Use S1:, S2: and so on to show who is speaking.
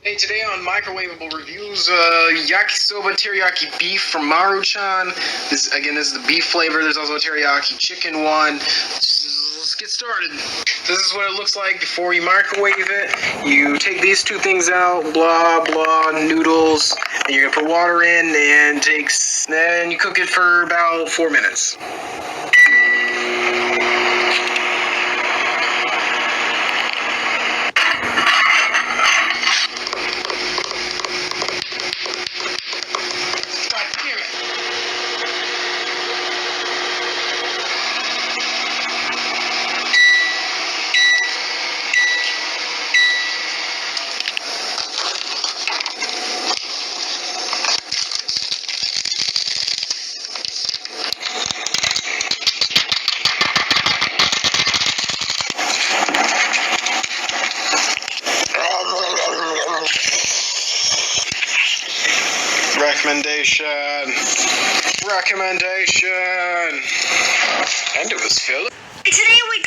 S1: Hey, today on Microwavable Reviews, yakisoba teriyaki beef from Maruchan. This is the beef flavor. There's also a teriyaki chicken one. Let's get started. This is what it looks like before you microwave it. You take these two things out, blah, blah, noodles, and you're gonna put water in, and then you cook it for about 4 minutes. Recommendation. And it was filled.
S2: Today we